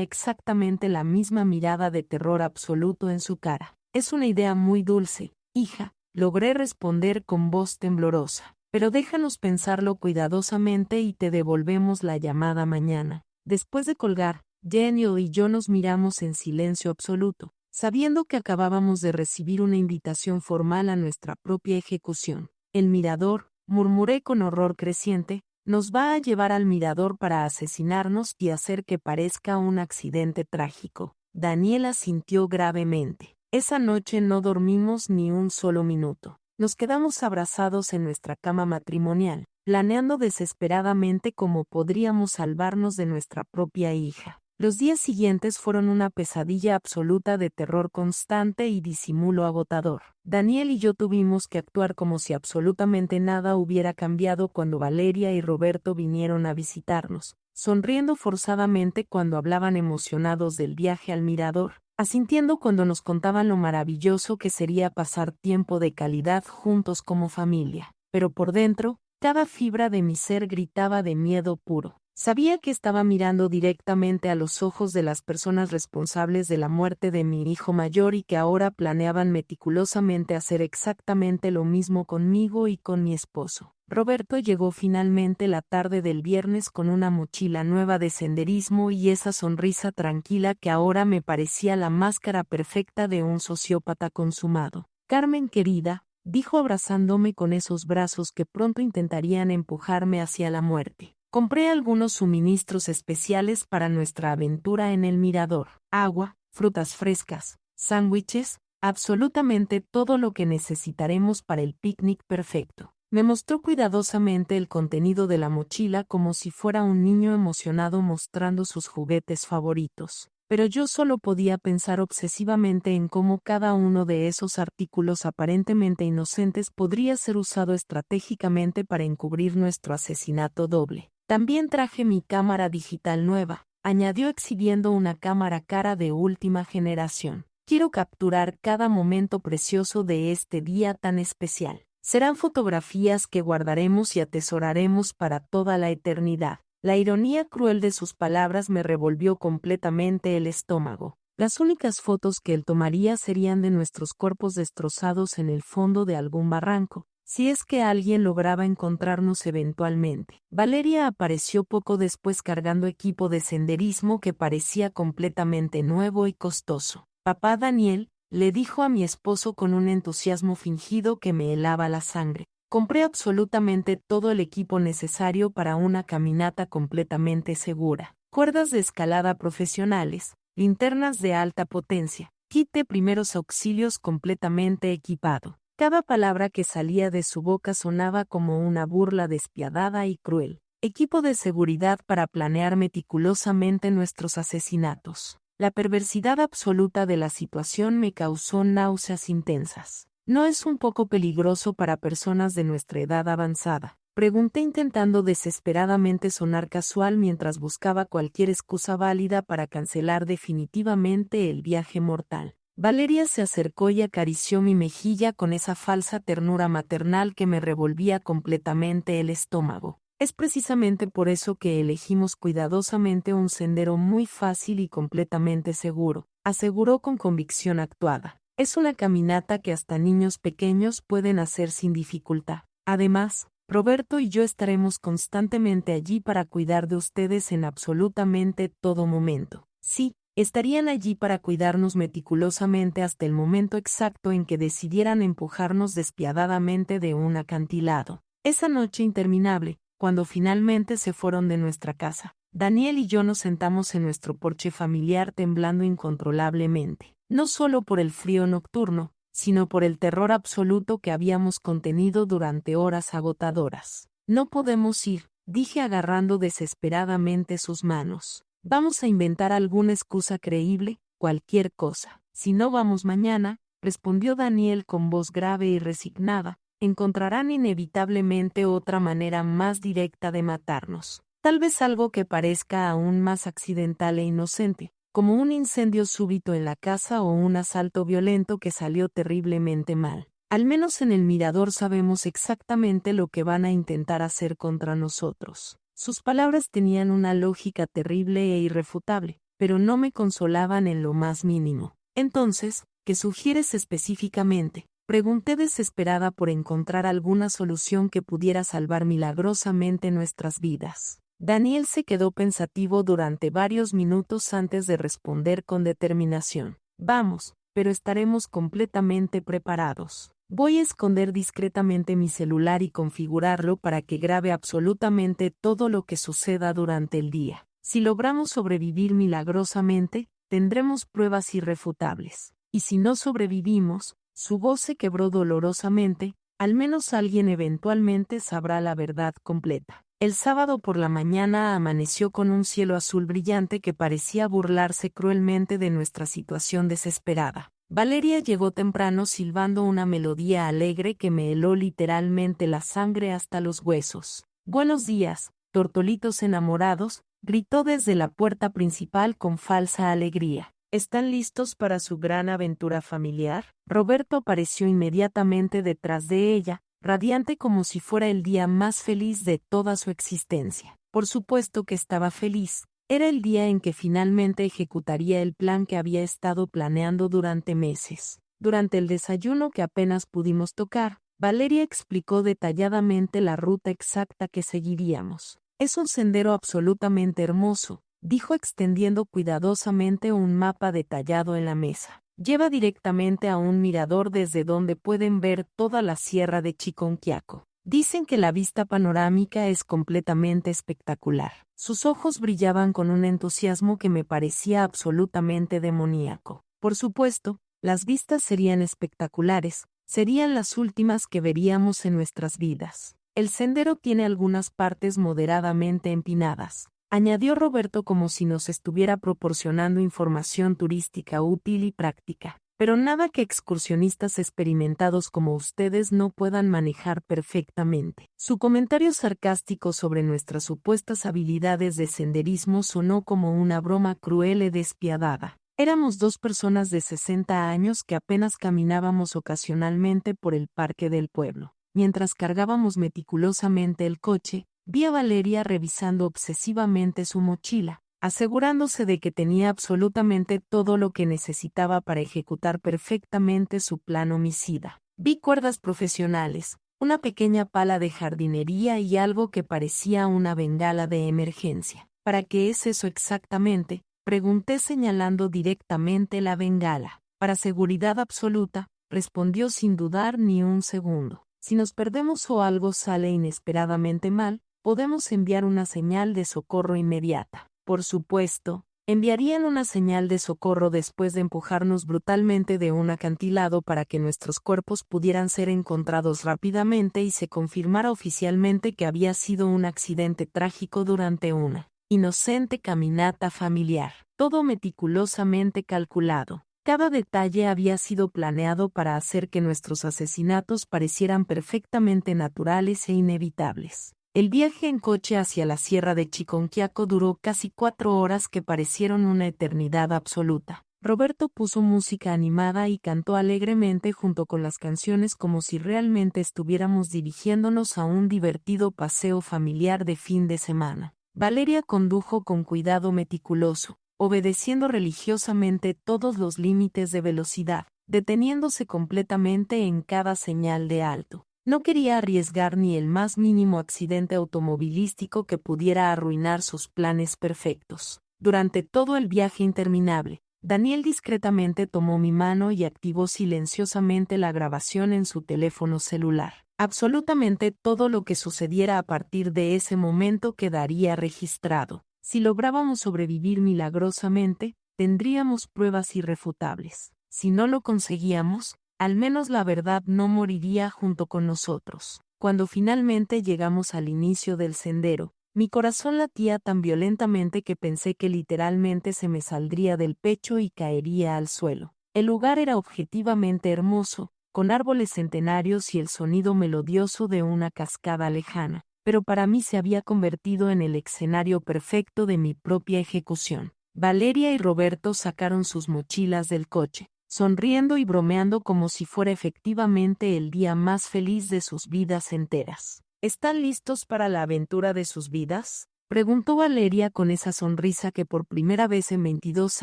exactamente la misma mirada de terror absoluto en su cara. Es una idea muy dulce, hija, logré responder con voz temblorosa. Pero déjanos pensarlo cuidadosamente y te devolvemos la llamada mañana. Después de colgar, Daniel y yo nos miramos en silencio absoluto, sabiendo que acabábamos de recibir una invitación formal a nuestra propia ejecución. El mirador, murmuré con horror creciente, nos va a llevar al mirador para asesinarnos y hacer que parezca un accidente trágico. Daniela sintió gravemente. Esa noche no dormimos ni un solo minuto. Nos quedamos abrazados en nuestra cama matrimonial, planeando desesperadamente cómo podríamos salvarnos de nuestra propia hija. Los días siguientes fueron una pesadilla absoluta de terror constante y disimulo agotador. Daniel y yo tuvimos que actuar como si absolutamente nada hubiera cambiado cuando Valeria y Roberto vinieron a visitarnos, sonriendo forzadamente cuando hablaban emocionados del viaje al mirador, asintiendo cuando nos contaban lo maravilloso que sería pasar tiempo de calidad juntos como familia. Pero por dentro, cada fibra de mi ser gritaba de miedo puro. Sabía que estaba mirando directamente a los ojos de las personas responsables de la muerte de mi hijo mayor y que ahora planeaban meticulosamente hacer exactamente lo mismo conmigo y con mi esposo. Roberto llegó finalmente la tarde del viernes con una mochila nueva de senderismo y esa sonrisa tranquila que ahora me parecía la máscara perfecta de un sociópata consumado. Carmen querida, dijo abrazándome con esos brazos que pronto intentarían empujarme hacia la muerte. Compré algunos suministros especiales para nuestra aventura en el mirador. Agua, frutas frescas, sándwiches, absolutamente todo lo que necesitaremos para el picnic perfecto. Me mostró cuidadosamente el contenido de la mochila como si fuera un niño emocionado mostrando sus juguetes favoritos. Pero yo solo podía pensar obsesivamente en cómo cada uno de esos artículos aparentemente inocentes podría ser usado estratégicamente para encubrir nuestro asesinato doble. También traje mi cámara digital nueva, añadió exhibiendo una cámara cara de última generación. Quiero capturar cada momento precioso de este día tan especial. Serán fotografías que guardaremos y atesoraremos para toda la eternidad. La ironía cruel de sus palabras me revolvió completamente el estómago. Las únicas fotos que él tomaría serían de nuestros cuerpos destrozados en el fondo de algún barranco, si es que alguien lograba encontrarnos eventualmente. Valeria apareció poco después cargando equipo de senderismo que parecía completamente nuevo y costoso. Papá Daniel, le dijo a mi esposo con un entusiasmo fingido que me helaba la sangre. Compré absolutamente todo el equipo necesario para una caminata completamente segura. Cuerdas de escalada profesionales, linternas de alta potencia, kit de primeros auxilios completamente equipado. Cada palabra que salía de su boca sonaba como una burla despiadada y cruel. Equipo de seguridad para planear meticulosamente nuestros asesinatos. La perversidad absoluta de la situación me causó náuseas intensas. ¿No es un poco peligroso para personas de nuestra edad avanzada? Pregunté intentando desesperadamente sonar casual mientras buscaba cualquier excusa válida para cancelar definitivamente el viaje mortal. Valeria se acercó y acarició mi mejilla con esa falsa ternura maternal que me revolvía completamente el estómago. Es precisamente por eso que elegimos cuidadosamente un sendero muy fácil y completamente seguro, aseguró con convicción actuada. Es una caminata que hasta niños pequeños pueden hacer sin dificultad. Además, Roberto y yo estaremos constantemente allí para cuidar de ustedes en absolutamente todo momento. Sí, estarían allí para cuidarnos meticulosamente hasta el momento exacto en que decidieran empujarnos despiadadamente de un acantilado. Esa noche interminable, cuando finalmente se fueron de nuestra casa, Daniel y yo nos sentamos en nuestro porche familiar temblando incontrolablemente, no solo por el frío nocturno, sino por el terror absoluto que habíamos contenido durante horas agotadoras. No podemos ir, dije agarrando desesperadamente sus manos. Vamos a inventar alguna excusa creíble, cualquier cosa. Si no vamos mañana, respondió Daniel con voz grave y resignada, encontrarán inevitablemente otra manera más directa de matarnos. Tal vez algo que parezca aún más accidental e inocente, como un incendio súbito en la casa o un asalto violento que salió terriblemente mal. Al menos en el mirador sabemos exactamente lo que van a intentar hacer contra nosotros. Sus palabras tenían una lógica terrible e irrefutable, pero no me consolaban en lo más mínimo. Entonces, ¿qué sugieres específicamente? Pregunté desesperada por encontrar alguna solución que pudiera salvar milagrosamente nuestras vidas. Daniel se quedó pensativo durante varios minutos antes de responder con determinación. Vamos, pero estaremos completamente preparados. Voy a esconder discretamente mi celular y configurarlo para que grabe absolutamente todo lo que suceda durante el día. Si logramos sobrevivir milagrosamente, tendremos pruebas irrefutables. Y si no sobrevivimos, su voz se quebró dolorosamente, al menos alguien eventualmente sabrá la verdad completa. El sábado por la mañana amaneció con un cielo azul brillante que parecía burlarse cruelmente de nuestra situación desesperada. Valeria llegó temprano silbando una melodía alegre que me heló literalmente la sangre hasta los huesos. «Buenos días, tortolitos enamorados», gritó desde la puerta principal con falsa alegría. ¿Están listos para su gran aventura familiar? Roberto apareció inmediatamente detrás de ella, radiante como si fuera el día más feliz de toda su existencia. Por supuesto que estaba feliz. Era el día en que finalmente ejecutaría el plan que había estado planeando durante meses. Durante el desayuno que apenas pudimos tocar, Valeria explicó detalladamente la ruta exacta que seguiríamos. Es un sendero absolutamente hermoso, dijo extendiendo cuidadosamente un mapa detallado en la mesa. Lleva directamente a un mirador desde donde pueden ver toda la sierra de Chiconquiaco. Dicen que la vista panorámica es completamente espectacular. Sus ojos brillaban con un entusiasmo que me parecía absolutamente demoníaco. Por supuesto, las vistas serían espectaculares, Serían las últimas que veríamos en nuestras vidas. El sendero tiene algunas partes moderadamente empinadas, añadió Roberto como si nos estuviera proporcionando información turística útil y práctica, pero nada que excursionistas experimentados como ustedes no puedan manejar perfectamente. Su comentario sarcástico sobre nuestras supuestas habilidades de senderismo sonó como una broma cruel y despiadada. Éramos dos personas de 60 años que apenas caminábamos ocasionalmente por el parque del pueblo. Mientras cargábamos meticulosamente el coche, vi a Valeria revisando obsesivamente su mochila, asegurándose de que tenía absolutamente todo lo que necesitaba para ejecutar perfectamente su plan homicida. Vi cuerdas profesionales, una pequeña pala de jardinería y algo que parecía una bengala de emergencia. ¿Para qué es eso exactamente?, pregunté señalando directamente la bengala. Para seguridad absoluta, respondió sin dudar ni un segundo. Si nos perdemos o algo sale inesperadamente mal, podemos enviar una señal de socorro inmediata. Por supuesto, enviarían una señal de socorro después de empujarnos brutalmente de un acantilado para que nuestros cuerpos pudieran ser encontrados rápidamente y se confirmara oficialmente que había sido un accidente trágico durante una inocente caminata familiar. Todo meticulosamente calculado. Cada detalle había sido planeado para hacer que nuestros asesinatos parecieran perfectamente naturales e inevitables. El viaje en coche hacia la sierra de Chiconquiaco duró casi 4 horas que parecieron una eternidad absoluta. Roberto puso música animada y cantó alegremente junto con las canciones como si realmente estuviéramos dirigiéndonos a un divertido paseo familiar de fin de semana. Valeria condujo con cuidado meticuloso, obedeciendo religiosamente todos los límites de velocidad, deteniéndose completamente en cada señal de alto. No quería arriesgar ni el más mínimo accidente automovilístico que pudiera arruinar sus planes perfectos. Durante todo el viaje interminable, Daniel discretamente tomó mi mano y activó silenciosamente la grabación en su teléfono celular. Absolutamente todo lo que sucediera a partir de ese momento quedaría registrado. Si lográbamos sobrevivir milagrosamente, tendríamos pruebas irrefutables. Si no lo conseguíamos, al menos la verdad no moriría junto con nosotros. Cuando finalmente llegamos al inicio del sendero, mi corazón latía tan violentamente que pensé que literalmente se me saldría del pecho y caería al suelo. El lugar era objetivamente hermoso, con árboles centenarios y el sonido melodioso de una cascada lejana, pero para mí se había convertido en el escenario perfecto de mi propia ejecución. Valeria y Roberto sacaron sus mochilas del coche, sonriendo y bromeando como si fuera efectivamente el día más feliz de sus vidas enteras. ¿Están listos para la aventura de sus vidas?, preguntó Valeria con esa sonrisa que por primera vez en 22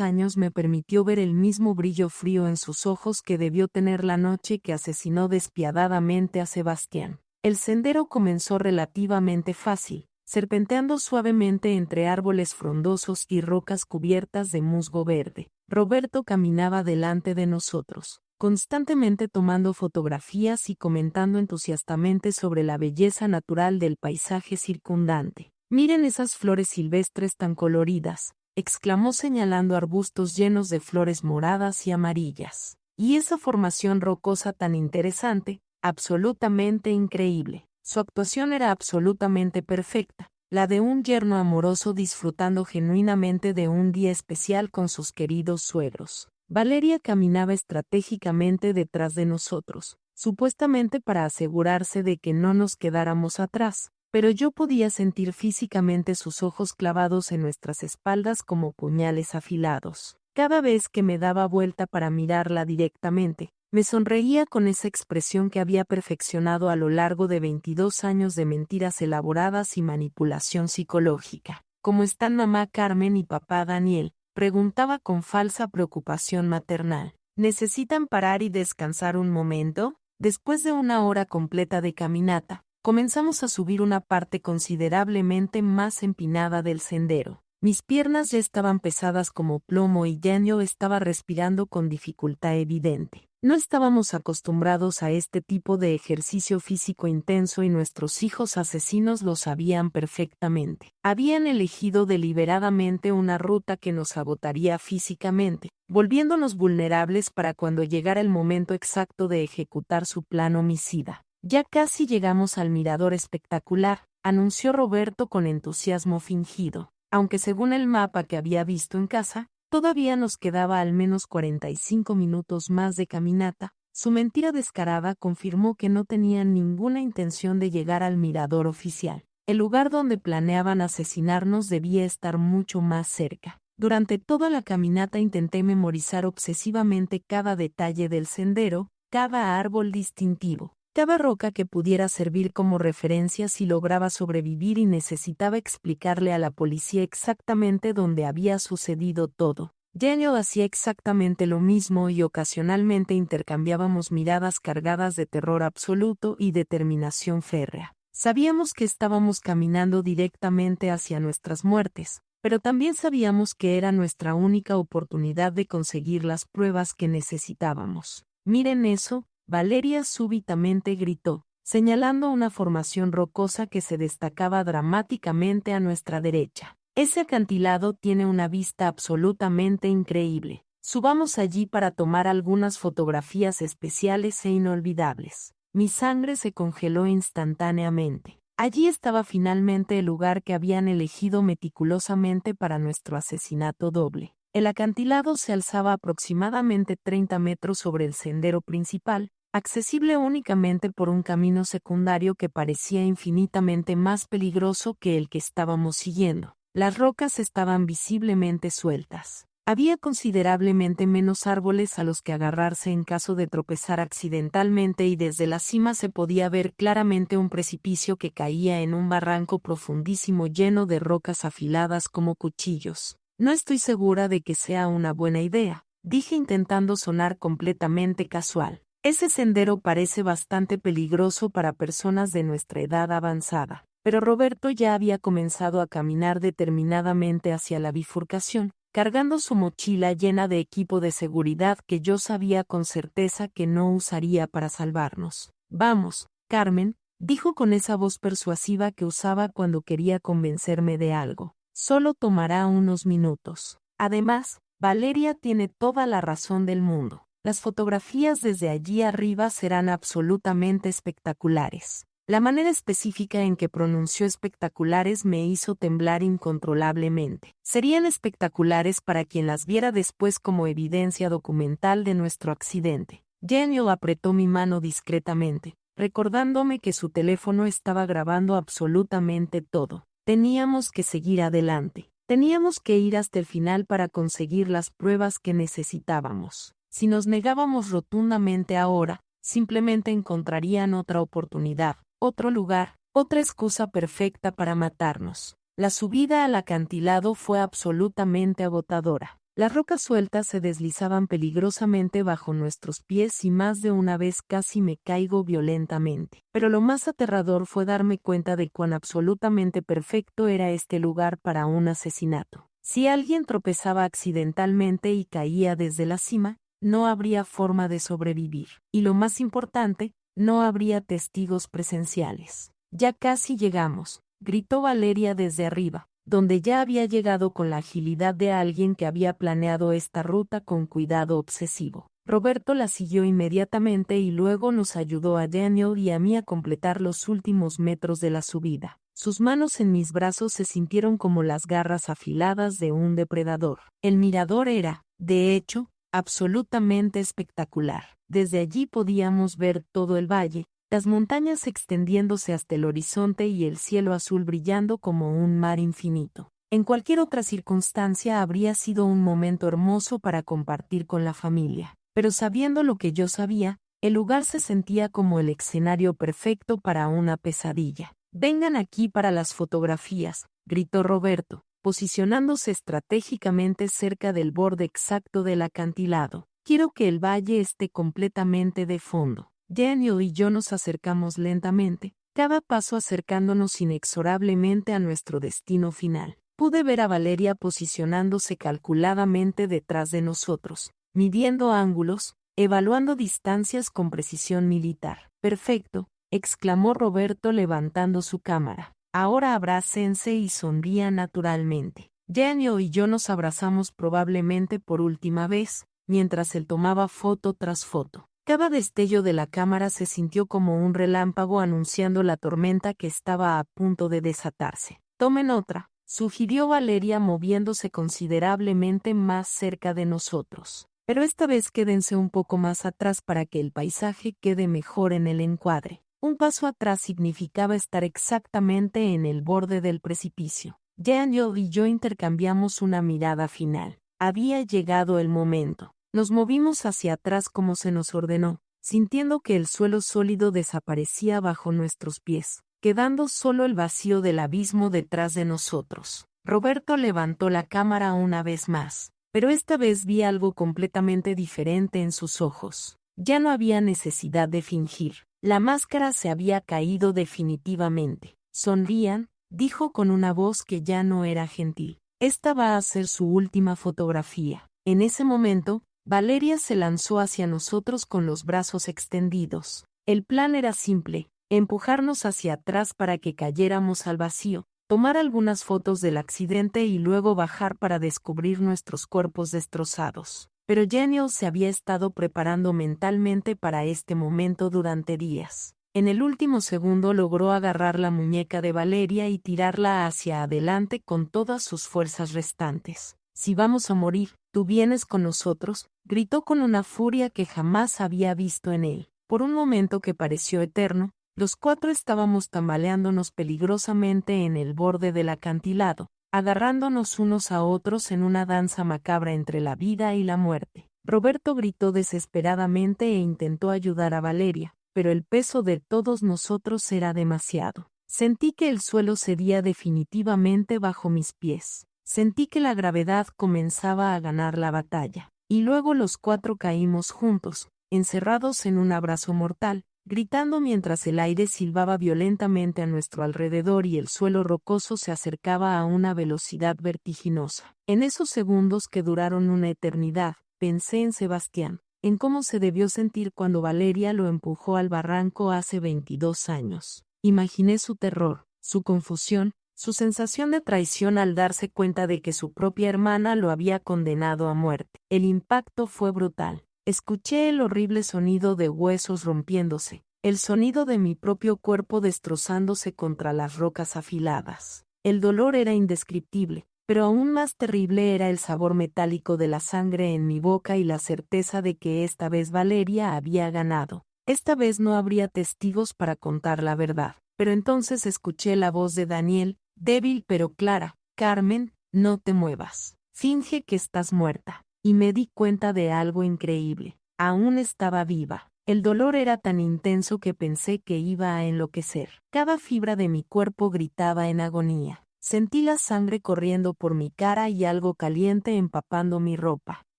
años me permitió ver el mismo brillo frío en sus ojos que debió tener la noche que asesinó despiadadamente a Sebastián. El sendero comenzó relativamente fácil, serpenteando suavemente entre árboles frondosos y rocas cubiertas de musgo verde. Roberto caminaba delante de nosotros, constantemente tomando fotografías y comentando entusiastamente sobre la belleza natural del paisaje circundante. «Miren esas flores silvestres tan coloridas», exclamó señalando arbustos llenos de flores moradas y amarillas. «Y esa formación rocosa tan interesante, absolutamente increíble». Su actuación era absolutamente perfecta, la de un yerno amoroso disfrutando genuinamente de un día especial con sus queridos suegros. Valeria caminaba estratégicamente detrás de nosotros, supuestamente para asegurarse de que no nos quedáramos atrás, pero yo podía sentir físicamente sus ojos clavados en nuestras espaldas como puñales afilados. Cada vez que me daba vuelta para mirarla directamente, me sonreía con esa expresión que había perfeccionado a lo largo de 22 años de mentiras elaboradas y manipulación psicológica. ¿Cómo están mamá Carmen y papá Daniel?, preguntaba con falsa preocupación maternal. ¿Necesitan parar y descansar un momento? Después de una hora completa de caminata, comenzamos a subir una parte considerablemente más empinada del sendero. Mis piernas ya estaban pesadas como plomo y ya yo estaba respirando con dificultad evidente. No estábamos acostumbrados a este tipo de ejercicio físico intenso y nuestros hijos asesinos lo sabían perfectamente. Habían elegido deliberadamente una ruta que nos agotaría físicamente, volviéndonos vulnerables para cuando llegara el momento exacto de ejecutar su plan homicida. Ya casi llegamos al mirador espectacular, anunció Roberto con entusiasmo fingido, aunque según el mapa que había visto en casa, todavía nos quedaba al menos 45 minutos más de caminata. Su mentira descarada confirmó que no tenían ninguna intención de llegar al mirador oficial. El lugar donde planeaban asesinarnos debía estar mucho más cerca. Durante toda la caminata intenté memorizar obsesivamente cada detalle del sendero, cada árbol distintivo, cada roca que pudiera servir como referencia si lograba sobrevivir y necesitaba explicarle a la policía exactamente dónde había sucedido todo. Daniel hacía exactamente lo mismo y ocasionalmente intercambiábamos miradas cargadas de terror absoluto y determinación férrea. Sabíamos que estábamos caminando directamente hacia nuestras muertes, pero también sabíamos que era nuestra única oportunidad de conseguir las pruebas que necesitábamos. «Miren eso», Valeria súbitamente gritó, señalando una formación rocosa que se destacaba dramáticamente a nuestra derecha. «Ese acantilado tiene una vista absolutamente increíble. Subamos allí para tomar algunas fotografías especiales e inolvidables». Mi sangre se congeló instantáneamente. Allí estaba finalmente el lugar que habían elegido meticulosamente para nuestro asesinato doble. El acantilado se alzaba aproximadamente 30 metros sobre el sendero principal, accesible únicamente por un camino secundario que parecía infinitamente más peligroso que el que estábamos siguiendo. Las rocas estaban visiblemente sueltas. Había considerablemente menos árboles a los que agarrarse en caso de tropezar accidentalmente y desde la cima se podía ver claramente un precipicio que caía en un barranco profundísimo lleno de rocas afiladas como cuchillos. «No estoy segura de que sea una buena idea», dije intentando sonar completamente casual. «Ese sendero parece bastante peligroso para personas de nuestra edad avanzada». Pero Roberto ya había comenzado a caminar determinadamente hacia la bifurcación, cargando su mochila llena de equipo de seguridad que yo sabía con certeza que no usaría para salvarnos. «Vamos, Carmen», dijo con esa voz persuasiva que usaba cuando quería convencerme de algo. «Solo tomará unos minutos. Además, Valeria tiene toda la razón del mundo. Las fotografías desde allí arriba serán absolutamente espectaculares». La manera específica en que pronunció espectaculares me hizo temblar incontrolablemente. Serían espectaculares para quien las viera después como evidencia documental de nuestro accidente. Daniel apretó mi mano discretamente, recordándome que su teléfono estaba grabando absolutamente todo. Teníamos que seguir adelante. Teníamos que ir hasta el final para conseguir las pruebas que necesitábamos. Si nos negábamos rotundamente ahora, simplemente encontrarían otra oportunidad, otro lugar, otra excusa perfecta para matarnos. La subida al acantilado fue absolutamente agotadora. Las rocas sueltas se deslizaban peligrosamente bajo nuestros pies y más de una vez casi me caigo violentamente. Pero lo más aterrador fue darme cuenta de cuán absolutamente perfecto era este lugar para un asesinato. Si alguien tropezaba accidentalmente y caía desde la cima, no habría forma de sobrevivir. Y lo más importante, no habría testigos presenciales. «Ya casi llegamos», gritó Valeria desde arriba, donde ya había llegado con la agilidad de alguien que había planeado esta ruta con cuidado obsesivo. Roberto la siguió inmediatamente y luego nos ayudó a Daniel y a mí a completar los últimos metros de la subida. Sus manos en mis brazos se sintieron como las garras afiladas de un depredador. El mirador era, de hecho, absolutamente espectacular. Desde allí podíamos ver todo el valle, las montañas extendiéndose hasta el horizonte y el cielo azul brillando como un mar infinito. En cualquier otra circunstancia habría sido un momento hermoso para compartir con la familia, pero sabiendo lo que yo sabía, el lugar se sentía como el escenario perfecto para una pesadilla. «Vengan aquí para las fotografías», gritó Roberto, posicionándose estratégicamente cerca del borde exacto del acantilado. «Quiero que el valle esté completamente de fondo». Daniel y yo nos acercamos lentamente, cada paso acercándonos inexorablemente a nuestro destino final. Pude ver a Valeria posicionándose calculadamente detrás de nosotros, midiendo ángulos, evaluando distancias con precisión militar. Perfecto, exclamó Roberto levantando su cámara. Ahora abrácense y sonría naturalmente. Daniel y yo nos abrazamos probablemente por última vez, mientras él tomaba foto tras foto. Cada destello de la cámara se sintió como un relámpago anunciando la tormenta que estaba a punto de desatarse. Tomen otra, sugirió Valeria moviéndose considerablemente más cerca de nosotros. Pero esta vez quédense un poco más atrás para que el paisaje quede mejor en el encuadre. Un paso atrás significaba estar exactamente en el borde del precipicio. Daniel y yo intercambiamos una mirada final. Había llegado el momento. Nos movimos hacia atrás como se nos ordenó, sintiendo que el suelo sólido desaparecía bajo nuestros pies, quedando solo el vacío del abismo detrás de nosotros. Roberto levantó la cámara una vez más, pero esta vez vi algo completamente diferente en sus ojos. Ya no había necesidad de fingir. La máscara se había caído definitivamente. Sonrían, dijo con una voz que ya no era gentil. Esta va a ser su última fotografía. En ese momento, Valeria se lanzó hacia nosotros con los brazos extendidos. El plan era simple, empujarnos hacia atrás para que cayéramos al vacío, tomar algunas fotos del accidente y luego bajar para descubrir nuestros cuerpos destrozados. Pero Daniel se había estado preparando mentalmente para este momento durante días. En el último segundo logró agarrar la muñeca de Valeria y tirarla hacia adelante con todas sus fuerzas restantes. «Si vamos a morir, tú vienes con nosotros», gritó con una furia que jamás había visto en él. Por un momento que pareció eterno, los cuatro estábamos tambaleándonos peligrosamente en el borde del acantilado, agarrándonos unos a otros en una danza macabra entre la vida y la muerte. Roberto gritó desesperadamente e intentó ayudar a Valeria, pero el peso de todos nosotros era demasiado. Sentí que el suelo cedía definitivamente bajo mis pies. Sentí que la gravedad comenzaba a ganar la batalla. Y luego los cuatro caímos juntos, encerrados en un abrazo mortal, gritando mientras el aire silbaba violentamente a nuestro alrededor y el suelo rocoso se acercaba a una velocidad vertiginosa. En esos segundos que duraron una eternidad, pensé en Sebastián, en cómo se debió sentir cuando Valeria lo empujó al barranco hace 22 años. Imaginé su terror, su confusión, su sensación de traición al darse cuenta de que su propia hermana lo había condenado a muerte. El impacto fue brutal. Escuché el horrible sonido de huesos rompiéndose, el sonido de mi propio cuerpo destrozándose contra las rocas afiladas. El dolor era indescriptible, pero aún más terrible era el sabor metálico de la sangre en mi boca y la certeza de que esta vez Valeria había ganado. Esta vez no habría testigos para contar la verdad. Pero entonces escuché la voz de Daniel, débil pero clara: «Carmen, no te muevas. Finge que estás muerta». Y me di cuenta de algo increíble. Aún estaba viva. El dolor era tan intenso que pensé que iba a enloquecer. Cada fibra de mi cuerpo gritaba en agonía. Sentí la sangre corriendo por mi cara y algo caliente empapando mi ropa.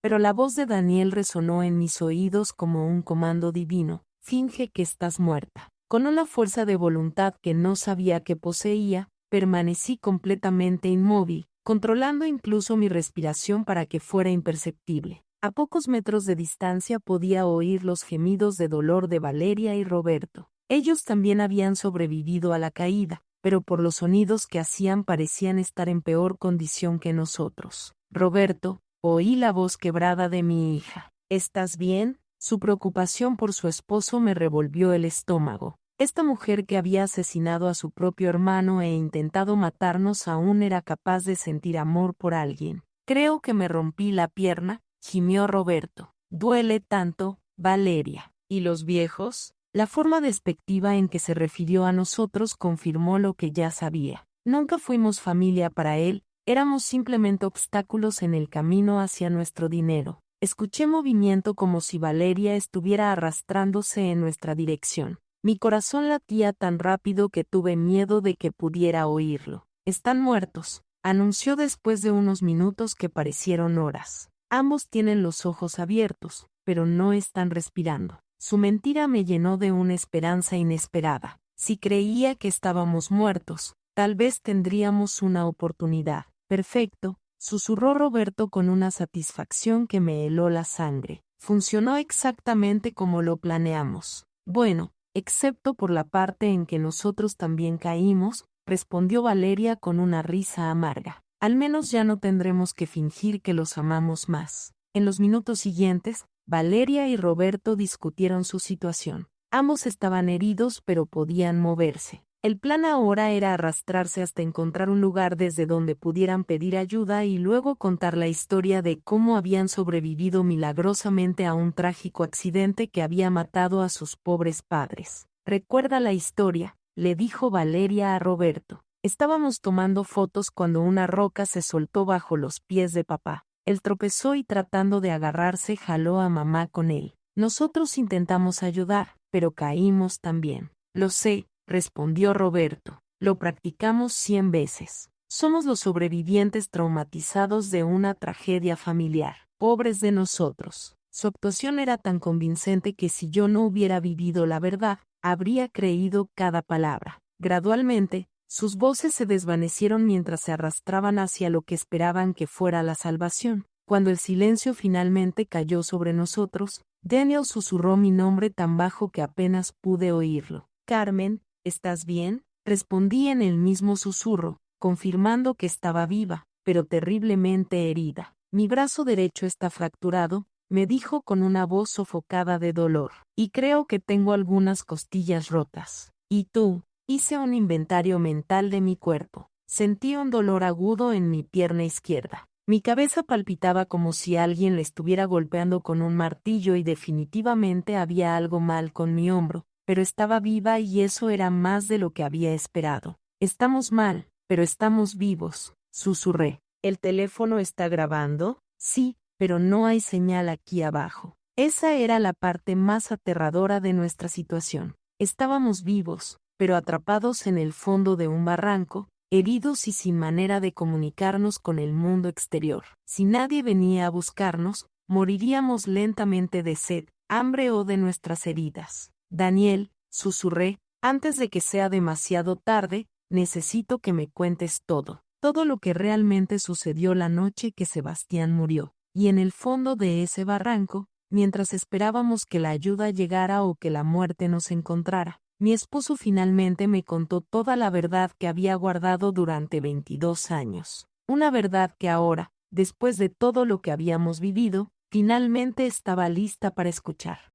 Pero la voz de Daniel resonó en mis oídos como un comando divino: «Finge que estás muerta». Con una fuerza de voluntad que no sabía que poseía, permanecí completamente inmóvil, controlando incluso mi respiración para que fuera imperceptible. A pocos metros de distancia podía oír los gemidos de dolor de Valeria y Roberto. Ellos también habían sobrevivido a la caída, pero por los sonidos que hacían parecían estar en peor condición que nosotros. «Roberto», oí la voz quebrada de mi hija. «¿Estás bien?». Su preocupación por su esposo me revolvió el estómago. Esta mujer que había asesinado a su propio hermano e intentado matarnos aún era capaz de sentir amor por alguien. «Creo que me rompí la pierna», gimió Roberto. «Duele tanto, Valeria». «¿Y los viejos?». La forma despectiva en que se refirió a nosotros confirmó lo que ya sabía. Nunca fuimos familia para él, éramos simplemente obstáculos en el camino hacia nuestro dinero. Escuché movimiento como si Valeria estuviera arrastrándose en nuestra dirección. Mi corazón latía tan rápido que tuve miedo de que pudiera oírlo. «Están muertos», anunció después de unos minutos que parecieron horas. «Ambos tienen los ojos abiertos, pero no están respirando». Su mentira me llenó de una esperanza inesperada. Si creía que estábamos muertos, tal vez tendríamos una oportunidad. «Perfecto», susurró Roberto con una satisfacción que me heló la sangre. Funcionó exactamente como lo planeamos. Bueno, excepto por la parte en que nosotros también caímos, respondió Valeria con una risa amarga. Al menos ya no tendremos que fingir que los amamos más. En los minutos siguientes, Valeria y Roberto discutieron su situación. Ambos estaban heridos pero podían moverse. El plan ahora era arrastrarse hasta encontrar un lugar desde donde pudieran pedir ayuda y luego contar la historia de cómo habían sobrevivido milagrosamente a un trágico accidente que había matado a sus pobres padres. «Recuerda la historia», le dijo Valeria a Roberto. «Estábamos tomando fotos cuando una roca se soltó bajo los pies de papá. Él tropezó y tratando de agarrarse jaló a mamá con él. Nosotros intentamos ayudar, pero caímos también». «Lo sé», respondió Roberto. «Lo practicamos 100 veces. Somos los sobrevivientes traumatizados de una tragedia familiar. Pobres de nosotros». Su actuación era tan convincente que si yo no hubiera vivido la verdad, habría creído cada palabra. Gradualmente, sus voces se desvanecieron mientras se arrastraban hacia lo que esperaban que fuera la salvación. Cuando el silencio finalmente cayó sobre nosotros, Daniel susurró mi nombre tan bajo que apenas pude oírlo. «Carmen, ¿estás bien?», respondí en el mismo susurro, confirmando que estaba viva, pero terriblemente herida. «Mi brazo derecho está fracturado», me dijo con una voz sofocada de dolor, «y creo que tengo algunas costillas rotas». «¿Y tú?». Hice un inventario mental de mi cuerpo. Sentí un dolor agudo en mi pierna izquierda. Mi cabeza palpitaba como si alguien le estuviera golpeando con un martillo y definitivamente había algo mal con mi hombro, pero estaba viva y eso era más de lo que había esperado. «Estamos mal, pero estamos vivos», susurré. «¿El teléfono está grabando?». «Sí, pero no hay señal aquí abajo». Esa era la parte más aterradora de nuestra situación. Estábamos vivos, pero atrapados en el fondo de un barranco, heridos y sin manera de comunicarnos con el mundo exterior. Si nadie venía a buscarnos, moriríamos lentamente de sed, hambre o de nuestras heridas. «Daniel», susurré, «antes de que sea demasiado tarde, necesito que me cuentes todo lo que realmente sucedió la noche que Sebastián murió». Y en el fondo de ese barranco, mientras esperábamos que la ayuda llegara o que la muerte nos encontrara, mi esposo finalmente me contó toda la verdad que había guardado durante 22 años. Una verdad que ahora, después de todo lo que habíamos vivido, finalmente estaba lista para escuchar.